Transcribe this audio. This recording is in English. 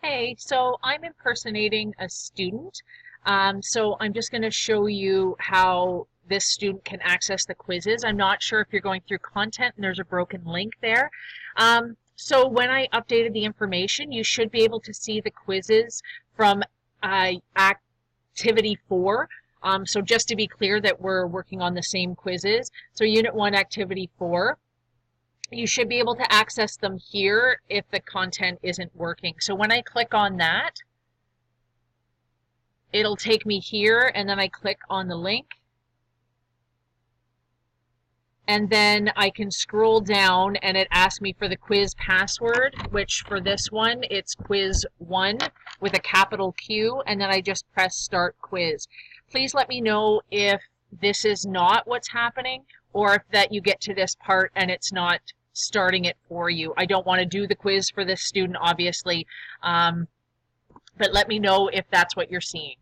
Hey, so I'm impersonating a student. So I'm just going to show you how this student can access the quizzes. I'm not sure if you're going through content and there's a broken link there. So when I updated the information, you should be able to see the quizzes from Activity 4. So just to be clear that we're working on the same quizzes. So Unit 1, Activity 4. You should be able to access them here if the content isn't working. So when I click on that, it'll take me here, and then I click on the link. And then I can scroll down and it asks me for the quiz password, which for this one, it's quiz1 with a capital Q, and then I just press start quiz. Please let me know if this is not what's happening, or if that you get to this part and it's not starting it for you. I don't want to do the quiz for this student, obviously, but let me know if that's what you're seeing.